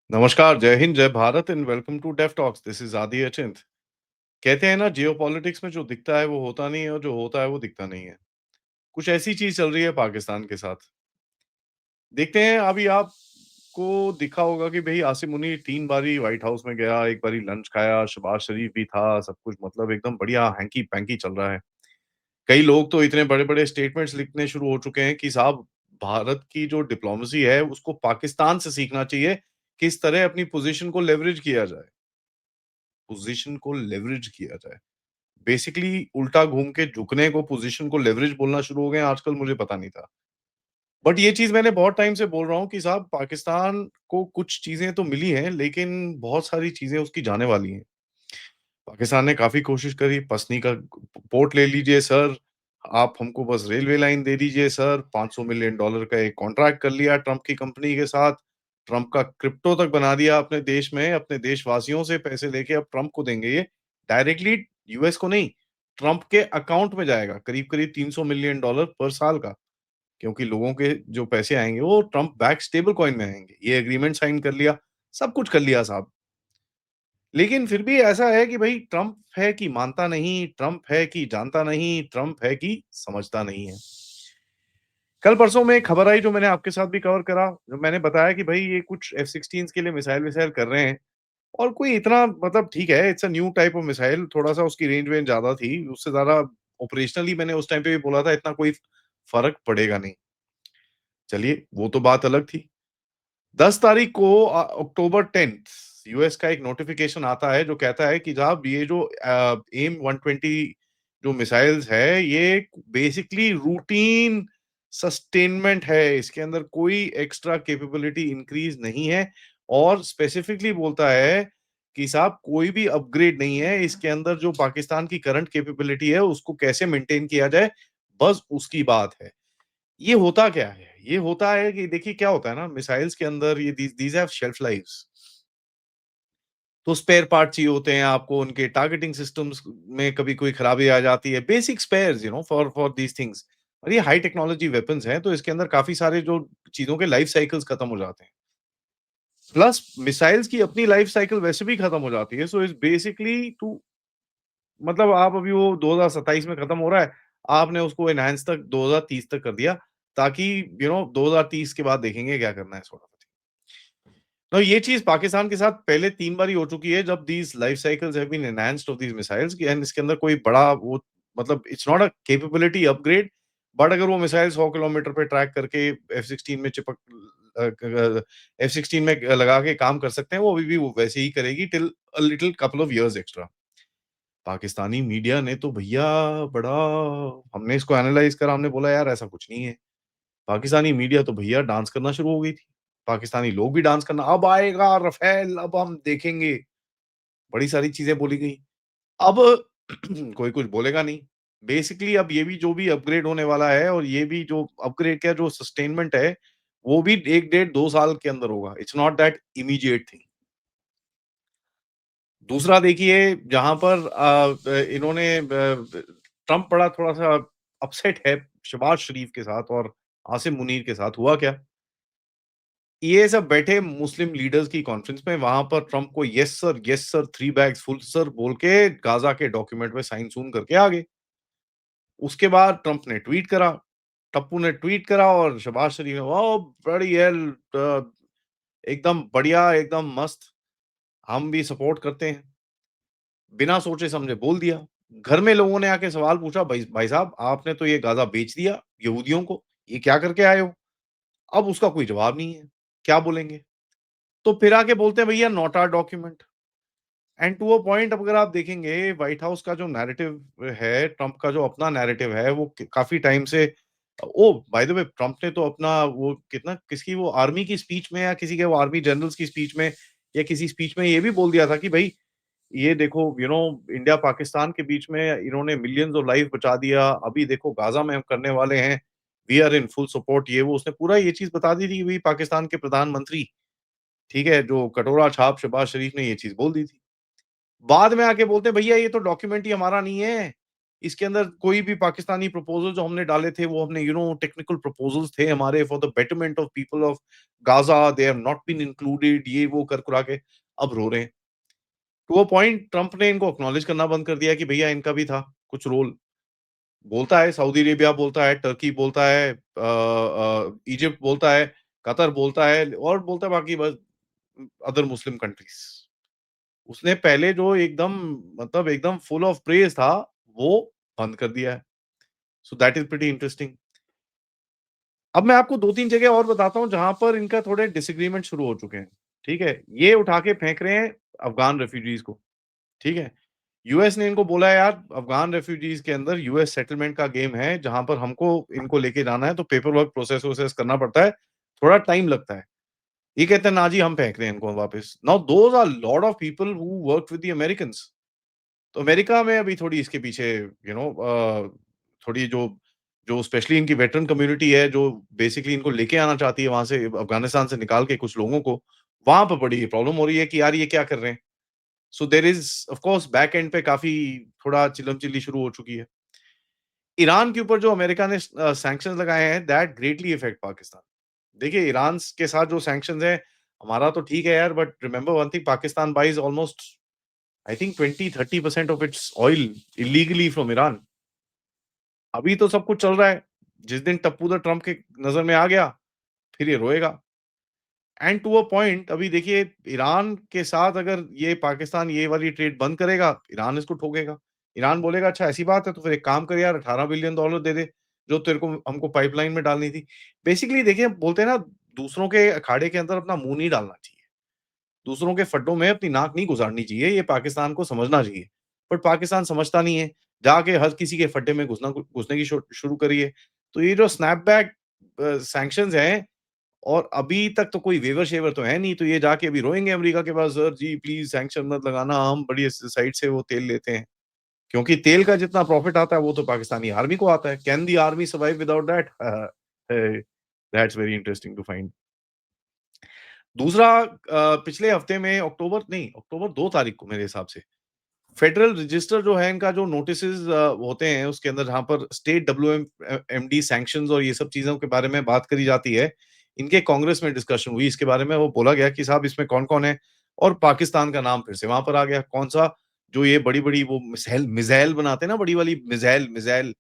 नमस्कार, जय हिंद, जय भारत and welcome to deaf talks. This is Adi Achint. कहते हैं ना जियोपॉलिटिक्स में जो दिखता है वो होता नहीं है और जो होता है वो दिखता नहीं है। कुछ ऐसी चीज़ चल रही है पाकिस्तान के साथ। देखते हैं अभी आपको दिखा होगा कि भई आसिम मुनीर 3 बारी व्हाइट हाउस में गया, 1 बारी लंच खाया, शहबाज शरीफ भी था, सब कुछ मतलब एकदम बढ़िया हैंकी-पैंकी चल रहा है। कई लोग तो इतने बड़े-बड़े स्टेटमेंट्स लिखने शुरू हो चुके हैं कि साहब भारत की जो डिप्लोमेसी है उसको पाकिस्तान से सीखना चाहिए, किस तरह अपनी पोज़ीशन को लेवरेज किया जाए। पोजीशन को लेवरेज किया जाए। बेसिकली उल्टा घूम के झुकने को पोजीशन को लेवरेज बोलना शुरू हो गए हैं आजकल, मुझे पता नहीं था। बट ये चीज़ मैंने बहुत टाइम से बोल रहा हूँ कि साहब पाकिस्तान को कुछ चीज़ें तो मिली हैं, लेकिन बहुत सारी चीज़ें उसकी जाने वाली हैं। पाकिस्तान ने काफ़ी कोशिश करी, पसनी का पोर्ट ले लीजिए सर, आप हमको बस रेलवे लाइन दे दीजिए सर, $500 मिलियन का एक कॉन्ट्रैक्ट कर लिया ट्रम्प की कंपनी के साथ। ट्रम्प का क्रिप्टो तक बना दिया अपने देश में, अपने देशवासियों से पैसे लेके अब ट्रम्प को देंगे ये। डायरेक्टली यूएस को नहीं, ट्रम्प के अकाउंट में जाएगा, करीब-करीब $300 मिलियन पर साल का, क्योंकि लोगों के जो पैसे आएँगे वो ट्रम्प बैक्ड स्टेबल कॉइन में आएँगे। ये एग्रीमेंट साइन कर लिया, सब कुछ कर लिया साहब। लेकिन फिर भी ऐसा है कि भई ट्रम्प है कि मानता नहीं, ट्रम्प है कि जानता नहीं, ट्रम्प है कि समझता नहीं है। कल परसों में एक खबर आई जो मैंने आपके साथ भी कवर करा, जो मैंने बताया कि भई ये कुछ F-16s के लिए मिसाइल-विसाइल कर रहे हैं और कोई इतना मतलब ठीक है, it's a new type of missile, थोड़ा-सा उसकी रेंज-वेंज ज़्यादा थी, उससे ज़्यादा ऑपरेशनली मैंने उस टाइम पे भी बोला था इतना कोई फ़र्क पड़ेगा नहीं। चलिए, वो तो बात अलग थी। 10 तारीख को अक्टूबर 10th यूएस का एक नोटिफ़िकेशन आता है जो कहता है कि साहब ये जो एम 120 जो मिसाइल्स है, ये बेसिकली रूटीन सस्टेनमेंट है। इसके अंदर कोई एक्स्ट्रा कैपेबिलिटी इंक्रीज़ नहीं है और स्पेसिफिकली बोलता है कि साहब कोई भी अपग्रेड नहीं है। इसके अंदर जो पाकिस्तान की करंट कैपेबिलिटी है, उसको कैसे मेंटेन किया जाए, बस उसकी बात है। ये होता क्या है? ये होता है कि देखिए क्या होता है ना मिसाइल्स के अंदर ये दीज़ हैव शेल्फ लाइव्स। तो स्पेयर पार्ट चाहिए होते हैं आपको, उनके टारगेटिंग सिस्टम्स में कभी कोई खराबी आ जाती है। Basic spares for these things. और ये हाई टेक्नोलॉजी वेपन्स हैं, तो इसके अंदर काफ़ी सारे जो चीज़ों के लाइफ साइकल्स खत्म हो जाते हैं। प्लस मिसाइल्स की अपनी लाइफ साइकिल वैसे भी खत्म हो जाती है। सो इट्स बेसिकली टू मतलब आप अभी वो 2027 में खत्म हो रहा है, आपने उसको एनहांस तक 2030 तक कर दिया, ताकि 2030 के बाद देखेंगे क्या करना है सॉर्ट ऑफ थिंग। तो ये चीज़ पाकिस्तान के साथ पहले 3 बारी हो चुकी है जब these life cycles have been enhanced of these missiles and इसके अंदर कोई बड़ा वो मतलब it's not a capability upgrade but अगर वो मिसाइल 100 किलोमीटर पे ट्रैक करके F-16 में चिपक F-16 में लगा के काम कर सकते हैं, वो अभी भी वो वैसे ही करेगी till a little couple of years extra. Pakistani media ने तो भैया बड़ा हमने इसको एनालाइज़ करा, हमने बोला यार ऐसा कुछ नहीं है। पाकिस्तानी मीडिया तो भैया डांस करना शुरू हो गई थी। पाकिस्तानी लोग भी डांस करना, अब आएगा राफ़ेल, अब हम देखेंगे। बड़ी सारी चीज़ें बोली गई। अब कोई कुछ बोलेगा नहीं। बेसिकली अब ये भी जो भी अपग्रेड होने वाला है और ये भी जो अपग्रेड क्या जो सस्टेनमेंट है, वो भी 1 डेढ़ 2 साल के अंदर होगा। It's not that immediate thing. दूसरा देखिए जहाँ पर इन्होंने ट्रम्प बड़ा थोड़ा-सा अपसेट है शहबाज शरीफ के साथ और आसिम मुनीर के साथ। हुआ क्या? ये सब बैठे मुस्लिम लीडर्स की कॉन्फ्रेंस में, वहाँ पर ट्रम्प को yes sir, 3 bags full sir बोल के गाज़ा के डॉक्यूमेंट में साइन-सून करके आ गए। उसके बाद ट्रम्प ने ट्वीट करा, टप्पू ने ट्वीट करा और शहबाज शरीफ ने ओह! ब्लडी हेल एकदम बढ़िया, एकदम मस्त, हम भी सपोर्ट करते हैं। बिना सोचे-समझे बोल दिया। घर में लोगों ने आके सवाल पूछा, "भाई भाई साहब, आपने तो ये गाज़ा बेच दिया यहूदियों को, ये क्या करके आए हो?" अब उसका कोई जवाब नहीं है, क्या बोलेंगे? तो फिर आके बोलते हैं, "भैया not our document." And to a point अब अगर आप देखेंगे व्हाइट हाउस का जो नैरेटिव है, ट्रम्प का जो अपना नैरेटिव है, वो काफ़ी टाइम से ओह! बाय द वे ट्रम्प ने तो अपना वो कितना किसकी वो आर्मी की स्पीच में या किसी के वो आर्मी जनरल्स की स्पीच में या किसी स्पीच में ये भी बोल दिया था कि भई ये देखो इंडिया पाकिस्तान के बीच में इन्होंने मिलियंस ऑफ लाइफ बचा दिया, अभी देखो गाज़ा में हम करने वाले हैं, we are in full support ये वो उसने पूरा ये चीज़ बता दी थी कि भई पाकिस्तान के प्रधानमंत्री, ठीक है? जो कटोरा छाप शहबाज शरीफ ने ये चीज़ बोल दी थी। बाद में आके बोलते हैं भैया ये तो डॉक्यूमेंट ही हमारा नहीं है। इसके अंदर कोई भी पाकिस्तानी प्रपोज़ल जो हमने डाले थे, वो हमने टेक्निकल प्रपोज़ल्स थे हमारे for the betterment of people of Gaza, they have not been included, ये वो कर-कुरा के अब रो रहे हैं। टू अ पॉइंट ट्रम्प ने इनको एक्नॉलेज करना बंद कर दिया कि भैया इनका भी था कुछ रोल। बोलता है सऊदी अरेबिया बोलता है, टर्की बोलता है, इजिप्ट बोलता है, कतर बोलता है और बोलता है बाकी बस अदर मुस्लिम कंट्रीज़। उसने पहले जो एकदम मतलब एकदम फुल ऑफ प्रेज़ था, वो बंद कर दिया है। So that is pretty interesting. अब मैं आपको 2-3 जगह और बताता हूँ जहाँ पर इनका थोड़े डिसएग्रीमेंट शुरू हो चुके हैं, ठीक है? ये उठा के फेंक रहे हैं अफ़गान रेफ्यूजीज़ को, ठीक है? यूएस ने इनको बोला है यार अफ़गान रेफ्यूजीज़ के अंदर यूएस सेटलमेंट का गेम है, जहाँ पर हमको इनको लेके जाना है तो पेपर वर्क प्रोसेस वोसेस करना पड़ता है, थोड़ा टाइम लगता है। ये कहते हैं ना जी हम फेंक रहे हैं इनको वापस। Now those are lot of people who worked with the Americans. तो अमेरिका में अभी थोड़ी इसके पीछे थोड़ी जो जो स्पेशली इनकी वेटरन कम्युनिटी है, जो बेसिकली इनको लेके आना चाहती है वहाँ से अफ़गानिस्तान से निकाल के कुछ लोगों को, वहाँ पे बड़ी प्रॉब्लम हो रही है कि यार ये क्या कर रहे हैं? So there is of course back end पे काफ़ी थोड़ा चिल्लम-चिल्ली शुरू हो चुकी है। ईरान के ऊपर जो अमेरिका ने सैंक्शंस लगाए हैं दैट ग्रेटली अफेक्ट पाकिस्तान। देखिए ईरान के साथ जो सैंक्शंस हैं, हमारा तो ठीक है यार but remember one thing Pakistan wise almost I think 20-30% of its oil illegally from Iran. अभी तो सब कुछ चल रहा है। जिस दिन टप्पू द ट्रम्प के नज़र में आ गया, फिर ये रोएगा। एंड टू अ पॉइंट अभी देखिए ईरान के साथ अगर ये पाकिस्तान ये वाली ट्रेड बंद करेगा, ईरान इसको ठोकेगा। ईरान बोलेगा अच्छा ऐसी बात है तो फिर एक काम कर यार $18 बिलियन दे दे, जो तेरे को हमको पाइपलाइन में डालनी थी। बेसिकली देखिए बोलते हैं ना दूसरों के अखाड़े के अंदर अपना मुँह नहीं डालना चाहिए। दूसरों के फड्डों में अपनी नाक नहीं गुज़ारनी चाहिए, ये पाकिस्तान को समझना चाहिए। बट पाकिस्तान समझता नहीं है, जाके हर किसी के फड्डे में घुसने की शुरू करी है। तो ये जो स्नैपबैक सैंक्शंस हैं और अभी तक तो कोई वेवर-शेवर तो है नहीं, तो ये जाके अभी रोएँगे अमेरिका के पास, "सर जी प्लीज़ सैंक्शन मत लगाना, हम बड़ी इस साइड से वो तेल लेते हैं।" क्योंकि तेल का जितना प्रॉफिट आता है, वो तो पाकिस्तानी आर्मी को आता है। Can the army survive without that? That's very interesting to find. दूसरा पिछले हफ्ते में अक्टूबर 2 तारीख को मेरे हिसाब से, फेडरल रजिस्टर जो है इनका जो नोटिसेज़ होते हैं उसके अंदर जहाँ पर स्टेट एमडी सैंक्शंस और ये सब चीज़ों के बारे में बात करी जाती है। इनके कांग्रेस में डिस्कशन हुई इसके बारे में वो बोला गया कि साहब इसमें कौन-कौन है और पाकिस्तान का नाम फिर से वहाँ पर आ गया। कौन-सा जो ये बड़ी-बड़ी वो मिसाइल बनाते हैं ना बड़ी वाली मिसाइल मिसाइल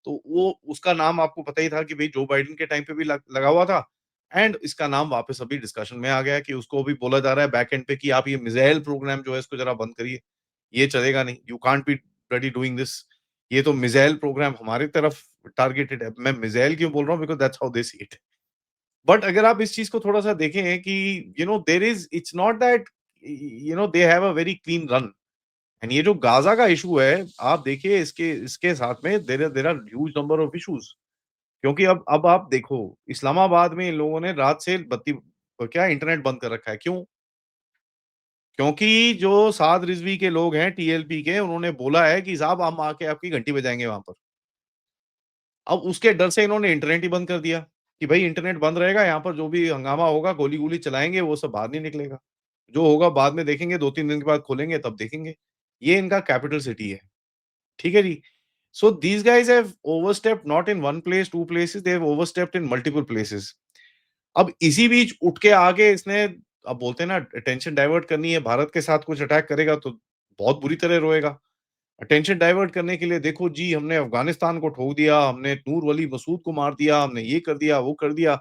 तो वो उसका नाम आपको पता ही था कि भई जो बाइडेन के टाइम पे भी लगा हुआ था एंड इसका नाम वापस अभी डिस्कशन में आ गया है कि उसको भी बोला जा रहा है बैक एंड पे कि आप ये मिसाइल प्रोग्राम जो है इसको ज़रा बंद करिए। ये चलेगा नहीं। You can't be bloody doing this. ये तो मिसाइल प्रोग्राम हमारी तरफ टारगेटेड है। मैं मिसाइल क्यों बोल रहा हूँ because that's how they see it. But अगर आप इस चीज़ को थोड़ा-सा देखें कि there is it's not that they have a very clean run and ये जो गाज़ा का इश्यू है, आप देखिए इसके इसके साथ में there are huge number of issues क्योंकि अब आप देखो इस्लामाबाद में इन लोगों ने रात से बत्ती क्या इंटरनेट बंद कर रखा है। क्यों? क्योंकि जो साद रिज़वी के लोग हैं टीएलपी के उन्होंने बोला है कि साहब हम आके आपकी घंटी बजाएँगे वहाँ पर। अब उसके डर से इन्होंने इंटरनेट ही बंद कर दिया कि भई इंटरनेट बंद रहेगा, यहाँ पर जो भी हंगामा होगा, गोली-वोली चलाएँगे वो सब बाहर नहीं निकलेगा। जो होगा बाद में देखेंगे 2-3 दिन के बाद खोलेंगे तब देखेंगे। ये इनका कैपिटल सिटी है। ठीक है जी? So these guys have overstepped not in one place, 2 places, they have overstepped in multiple places. अब इसी बीच उठ के आगे इसने अब बोलते हैं ना अटेंशन डाइवर्ट करनी है, भारत के साथ कुछ अटैक करेगा तो बहुत बुरी तरह रोएगा। अटेंशन डाइवर्ट करने के लिए देखो जी हमने अफ़गानिस्तान को ठोक दिया, हमने नूर वली मसूद को मार दिया, हमने ये कर दिया, वो कर दिया।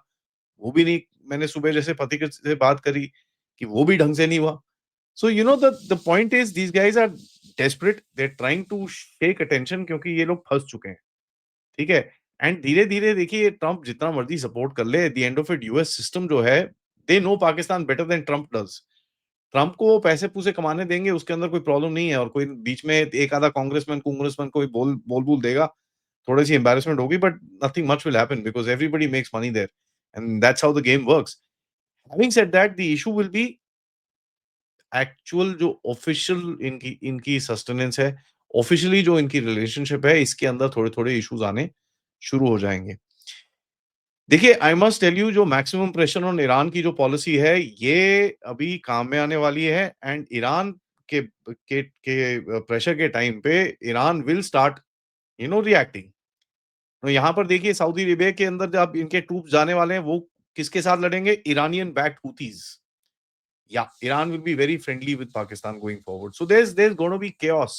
वो भी नहीं मैंने सुबह जैसे पति के से बात करी कि वो भी ढंग से नहीं हुआ। So the point is these guys are desperate, they're trying to shake attention क्योंकि ये लोग फँस चुके हैं। ठीक है? एंड धीरे-धीरे देखिए ट्रम्प जितना मर्ज़ी सपोर्ट कर ले, at the end of it US system जो है, they know Pakistan better than Trump does. Trump को वो पैसे-पूसे कमाने देंगे, उसके अंदर कोई प्रॉब्लम नहीं है और कोई बीच में एक आधा कांग्रेसमैन कोई बोल-वूल देगा, थोड़ी-सी एम्बैरेसमेंट होगी but nothing much will happen because everybody makes money there and that's how the game works. Having said that the issue will be actual जो ऑफिशियल इनकी इनकी सस्टेनेंस है, ऑफिशियली जो इनकी रिलेशनशिप है, इसके अंदर थोड़े-थोड़े इश्यूज़ आने शुरू हो जाएँगे। देखिए, आई मस्ट टेल यू जो मैक्सिमम प्रेशर ऑन ईरान की जो पॉलिसी है, ये अभी काम में आने वाली है एंड ईरान के प्रेशर के टाइम पे ईरान विल स्टार्ट रिएक्टिंग। तो यहाँ पर देखिए सऊदी अरेबिया के अंदर जब इनके ट्रूप्स जाने वाले हैं, वो किसके साथ लड़ेंगे? Iranian backed Houthis. Yeah, Iran will be very friendly with Pakistan going forward. So there's going to be chaos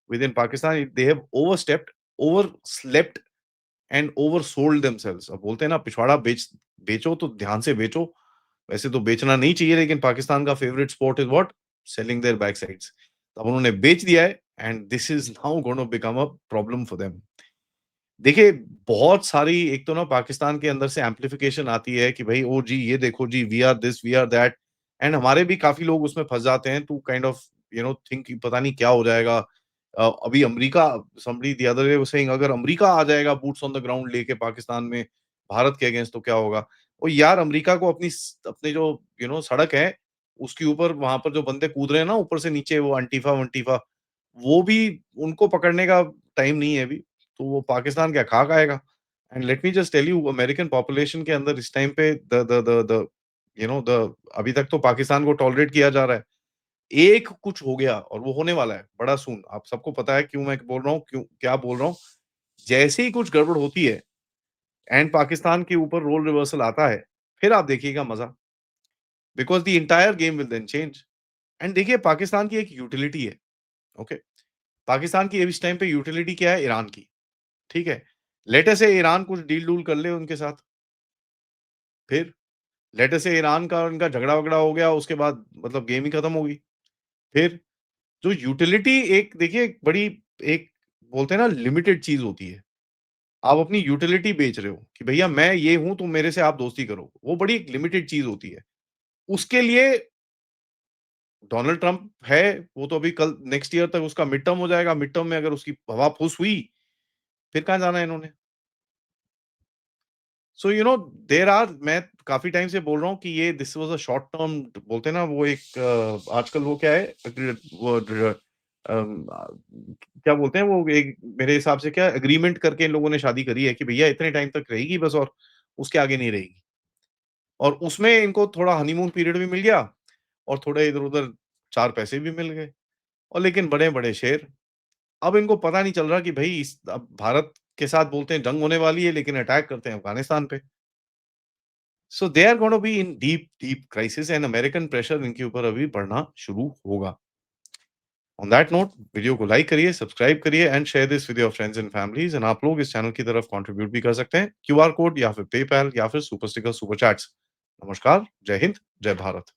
within Pakistan. They have overstepped, overslept, and oversold themselves. अब बोलते हैं ना पिछवाड़ा बेचो तो ध्यान से बेचो। वैसे तो बेचना नहीं चाहिए, लेकिन पाकिस्तान का favourite sport is what? Selling their back sides. अब उन्होंने बेच दिया है and this is now going to become a problem for them. देखिए, बहुत सारी एक तो ना पाकिस्तान के अंदर से एम्प्लीफिकेशन आती है कि भाई ओ जी ये देखो जी we are this we are that, and हमारे भी काफी लोग उसमें फंस जाते हैं टू काइंड ऑफ थिंक पता नहीं क्या हो जाएगा। अभी America, somebody the other day was saying, अगर अमेरिका आ जाएगा बूट्स ऑन द ग्राउंड लेके पाकिस्तान में भारत के अगेंस्ट तो क्या होगा? ओ यार, अमेरिका को अपने जो सड़क है उसके ऊपर वहां पर जो बंदे कूद रहे हैं ना ऊपर से नीचे, वो अंटीफा वंटीफा, वो भी उनको पकड़ने का टाइम नहीं है अभी। तो वो पाकिस्तान क्या खाक आएगा? And let me just tell you, American population के अंदर इस टाइम पे द द अभी तक तो पाकिस्तान को टॉलरेट किया जा रहा है। एक कुछ हो गया और वो होने वाला है बड़ा सून। आप सबको पता है क्यों मैं बोल रहा हूँ, क्यों क्या बोल रहा हूँ। जैसे ही कुछ गड़बड़ होती है एंड पाकिस्तान के ऊपर रोल रिवर्सल आता है, फिर आप देखिएगा मजा। Because the entire game will then change. And देखिए, पाकिस्तान की एक यूटिलिटी है, ओके? पाकिस्तान की इस टाइम पे यूटिलिटी क्या है? ईरान की, ठीक है? लेट अस से ईरान कुछ डील-डूल कर ले उनके साथ, फिर? लेट अस से ईरान का उनका झगड़ा-वगड़ा हो गया, उसके बाद मतलब गेम ही खत्म हो गई। फिर? जो यूटिलिटी एक देखिए एक बड़ी एक बोलते हैं ना लिमिटेड चीज़ होती है। आप अपनी यूटिलिटी बेच रहे हो कि भैया मैं ये हूँ, तो मेरे से आप दोस्ती करो। वो बड़ी एक लिमिटेड चीज़ होती है। उसके लिए डोनाल्ड ट्रम्प है, वो तो अभी कल नेक्स्ट ईयर तक उसका मिड टर्म हो जाएगा। मिड टर्म में अगर उसकी हवा फुस हुई, फिर कहाँ जाना है इन्होंने? सो देयर आर, मैं काफ़ी टाइम से बोल रहा हूँ कि ये this was a short term, बोलते हैं ना वो एक आजकल वो क्या है वो क्या बोलते हैं वो एक, मेरे हिसाब से क्या एग्रीमेंट करके इन लोगों ने शादी करी है कि भैया इतने टाइम तक रहेगी बस, और उसके आगे नहीं रहेगी। और उसमें इनको थोड़ा हनीमून पीरियड भी मिल गया और थोड़े इधर-उधर 4 पैसे भी मिल गए, और लेकिन बड़े-बड़े शेर। अब इनको पता नहीं चल रहा कि भई अब भारत के साथ बोलते हैं जंग होने वाली है, लेकिन अटैक करते हैं अफ़गानिस्तान पे। So they are gonna be in deep deep crisis and American pressure इनके ऊपर अभी बढ़ना शुरू होगा। ऑन दैट नोट, वीडियो को लाइक करिए, सब्सक्राइब करिए and share this with your friends and families, and आप लोग इस चैनल की तरफ कंट्रीब्यूट भी कर सकते हैं, क्यूआर कोड या फिर पेपैल या फिर सुपर स्टिकर, सुपर चैट्स। नमस्कार, जय हिंद, जय भारत।